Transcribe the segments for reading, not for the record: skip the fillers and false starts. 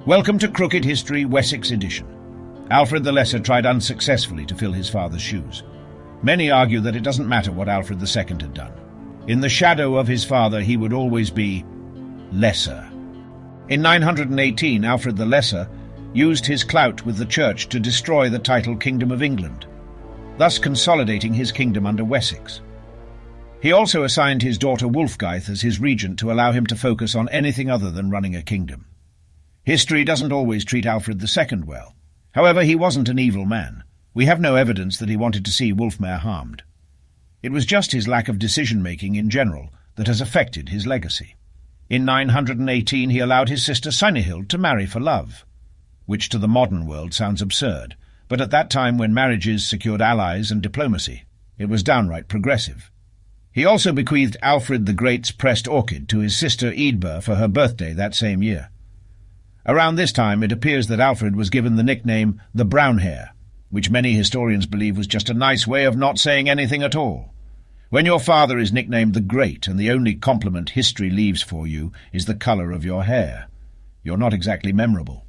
Welcome to Crooked History, Wessex edition. Alfred the Lesser tried unsuccessfully to fill his father's shoes. Many argue that it doesn't matter what Alfred II had done. In the shadow of his father, he would always be lesser. In 918, Alfred the Lesser used his clout with the church to destroy the title Kingdom of England, thus consolidating his kingdom under Wessex. He also assigned his daughter Wulfgarth as his regent to allow him to focus on anything other than running a kingdom. History doesn't always treat Alfred II well. However, he wasn't an evil man. We have no evidence that he wanted to see Wulfmare harmed. It was just his lack of decision-making in general that has affected his legacy. In 918 he allowed his sister Cynehild to marry for love, which to the modern world sounds absurd, but at that time when marriages secured allies and diplomacy, it was downright progressive. He also bequeathed Alfred the Great's pressed orchid to his sister Eadburh for her birthday that same year. Around this time it appears that Alfred was given the nickname the Brown Hare, which many historians believe was just a nice way of not saying anything at all. When your father is nicknamed the Great and the only compliment history leaves for you is the colour of your hair, you're not exactly memorable.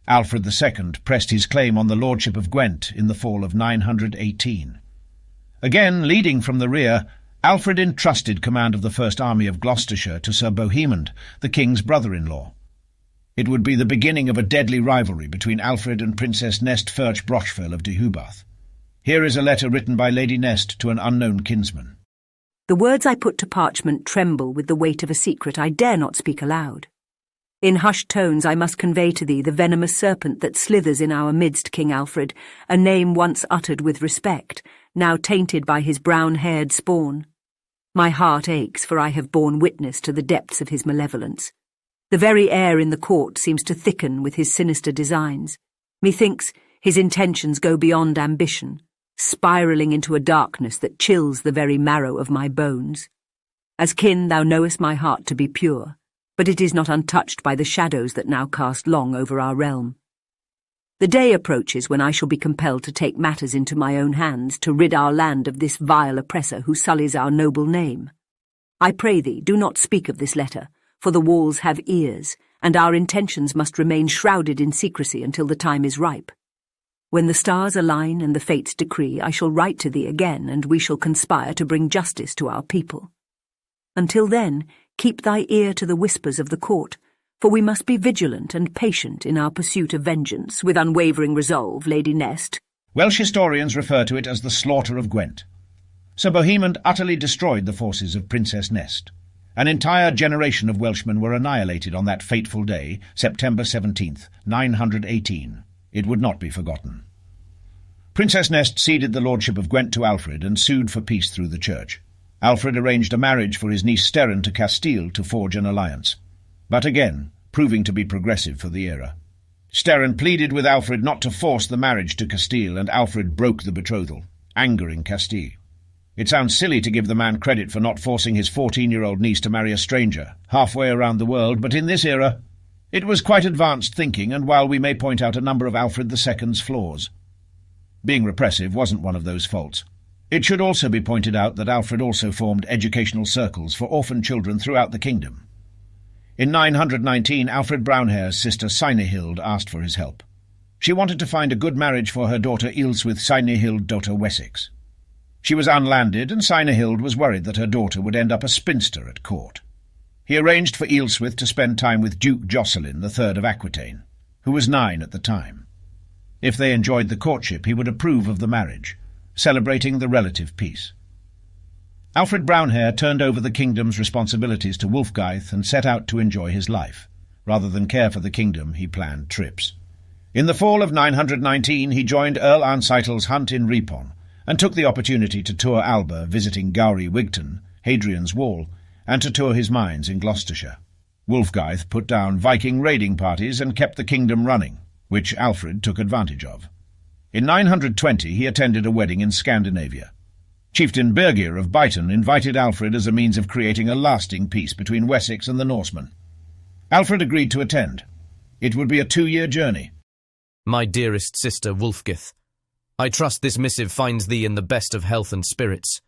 Alfred II pressed his claim on the lordship of Gwent in the fall of 918. Again, leading from the rear, Alfred entrusted command of the First Army of Gloucestershire to Sir Bohemond, the king's brother-in-law. It would be the beginning of a deadly rivalry between Alfred and Princess Nest Furch Brochfel of de Hubath. Here is a letter written by Lady Nest to an unknown kinsman. The words I put to parchment tremble with the weight of a secret I dare not speak aloud. In hushed tones I must convey to thee the venomous serpent that slithers in our midst, King Alfred, a name once uttered with respect, now tainted by his brown-haired spawn. My heart aches, for I have borne witness to the depths of his malevolence. The very air in the court seems to thicken with his sinister designs. Methinks his intentions go beyond ambition, spiralling into a darkness that chills the very marrow of my bones. As kin thou knowest my heart to be pure, but it is not untouched by the shadows that now cast long over our realm. The day approaches when I shall be compelled to take matters into my own hands to rid our land of this vile oppressor who sullies our noble name. I pray thee, do not speak of this letter, for the walls have ears, and our intentions must remain shrouded in secrecy until the time is ripe. When the stars align and the fates decree, I shall write to thee again, and we shall conspire to bring justice to our people. Until then, keep thy ear to the whispers of the court, for we must be vigilant and patient in our pursuit of vengeance, with unwavering resolve, Lady Nest. Welsh historians refer to it as the slaughter of Gwent. Sir Bohemond utterly destroyed the forces of Princess Nest. An entire generation of Welshmen were annihilated on that fateful day, September 17th, 918. It would not be forgotten. Princess Nest ceded the lordship of Gwent to Alfred and sued for peace through the church. Alfred arranged a marriage for his niece Sterren to Castile to forge an alliance, but again proving to be progressive for the era. Sterren pleaded with Alfred not to force the marriage to Castile, and Alfred broke the betrothal, angering Castile. It sounds silly to give the man credit for not forcing his 14-year-old niece to marry a stranger, halfway around the world, but in this era, it was quite advanced thinking, and while we may point out a number of Alfred II's flaws, being repressive wasn't one of those faults. It should also be pointed out that Alfred also formed educational circles for orphan children throughout the kingdom. In 919, Alfred Brownhair's sister Cynehild asked for his help. She wanted to find a good marriage for her daughter Ealhswith Cynehild daughter Wessex. She was unlanded, and Cynehild was worried that her daughter would end up a spinster at court. He arranged for Ealhswith to spend time with Duke Jocelyn III of Aquitaine, who was 9 at the time. If they enjoyed the courtship, he would approve of the marriage, celebrating the relative peace. Alfred Brownhair turned over the kingdom's responsibilities to Wulfgarth and set out to enjoy his life. Rather than care for the kingdom, he planned trips. In the fall of 919, he joined Earl Arncytel's hunt in Ripon, and took the opportunity to tour Alba, visiting Gowrie Wigton, Hadrian's Wall, and to tour his mines in Gloucestershire. Wulfgarth put down Viking raiding parties and kept the kingdom running, which Alfred took advantage of. In 920 he attended a wedding in Scandinavia. Chieftain Birgir of Byton invited Alfred as a means of creating a lasting peace between Wessex and the Norsemen. Alfred agreed to attend. It would be a 2-year journey. My dearest sister Wulfgith, I trust this missive finds thee in the best of health and spirits.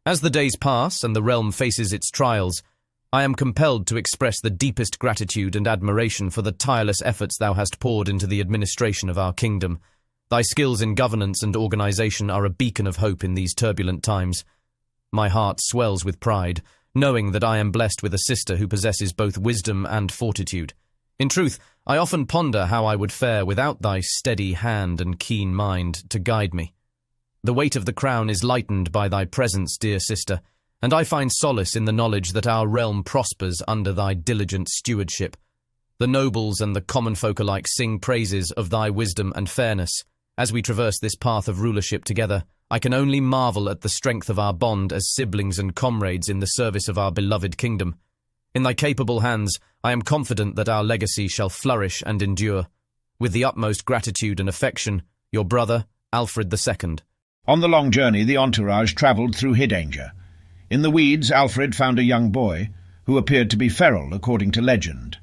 As the days pass and the realm faces its trials, I am compelled to express the deepest gratitude and admiration for the tireless efforts thou hast poured into the administration of our kingdom. Thy skills in governance and organization are a beacon of hope in these turbulent times. My heart swells with pride, knowing that I am blessed with a sister who possesses both wisdom and fortitude. In truth, I often ponder how I would fare without thy steady hand and keen mind to guide me. The weight of the crown is lightened by thy presence, dear sister, and I find solace in the knowledge that our realm prospers under thy diligent stewardship. The nobles and the common folk alike sing praises of thy wisdom and fairness. As we traverse this path of rulership together, I can only marvel at the strength of our bond as siblings and comrades in the service of our beloved kingdom. In thy capable hands, I am confident that our legacy shall flourish and endure. With the utmost gratitude and affection, your brother, Alfred II. On the long journey, the entourage travelled through Hidanger. In the weeds, Alfred found a young boy, who appeared to be feral according to legend.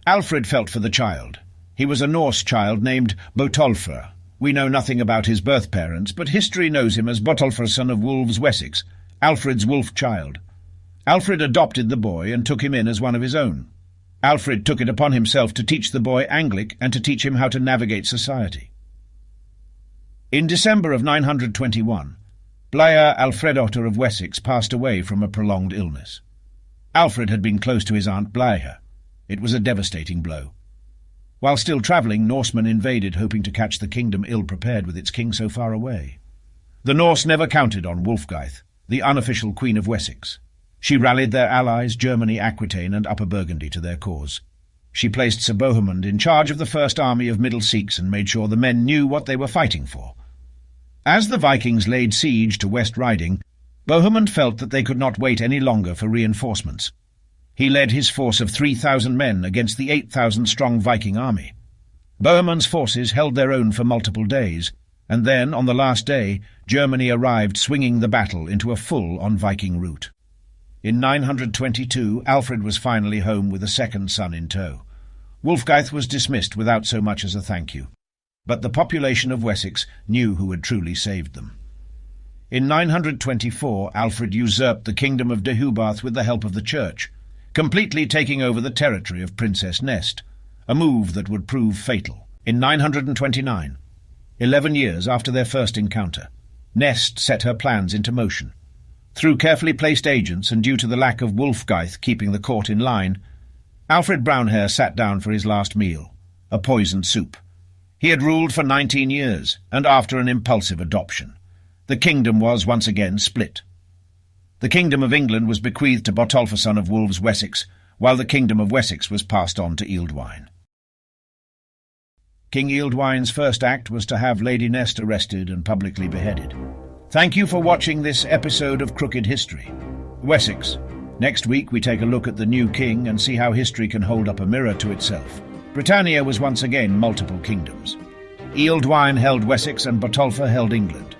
Alfred felt for the child. He was a Norse child named Botolfr. We know nothing about his birth parents, but history knows him as Botolfr, son of wolves, Wessex, Alfred's wolf child. Alfred adopted the boy and took him in as one of his own. Alfred took it upon himself to teach the boy Anglic and to teach him how to navigate society. In December of 921, Blaia Alfredotter of Wessex passed away from a prolonged illness. Alfred had been close to his aunt Blaia. It was a devastating blow. While still travelling, Norsemen invaded, hoping to catch the kingdom ill-prepared with its king so far away. The Norse never counted on Wulfgeith, the unofficial Queen of Wessex. She rallied their allies, Germany, Aquitaine, and Upper Burgundy, to their cause. She placed Sir Bohemund in charge of the first army of Middle Sikhs and made sure the men knew what they were fighting for. As the Vikings laid siege to West Riding, Bohemund felt that they could not wait any longer for reinforcements. He led his force of 3,000 men against the 8,000-strong Viking army. Bohemund's forces held their own for multiple days, and then, on the last day, Germany arrived swinging the battle into a full-on Viking rout. In 922, Alfred was finally home with a second son in tow. Wulfgeith was dismissed without so much as a thank you. But the population of Wessex knew who had truly saved them. In 924, Alfred usurped the kingdom of Deheubarth with the help of the Church, completely taking over the territory of Princess Nest, a move that would prove fatal. In 929, 11 years after their first encounter, Nest set her plans into motion. Through carefully placed agents and due to the lack of Wulfgeith keeping the court in line, Alfred Brownhair sat down for his last meal, a poisoned soup. He had ruled for 19 years, and after an impulsive adoption, the kingdom was once again split. The kingdom of England was bequeathed to Botolph, son of wolves, Wessex, while the kingdom of Wessex was passed on to Ealdwine. King Ealdwine's first act was to have Lady Nest arrested and publicly beheaded. Thank you for watching this episode of Crooked History. Wessex. Next week we take a look at the new king and see how history can hold up a mirror to itself. Britannia was once again multiple kingdoms. Ealdwine held Wessex and Botolph held England.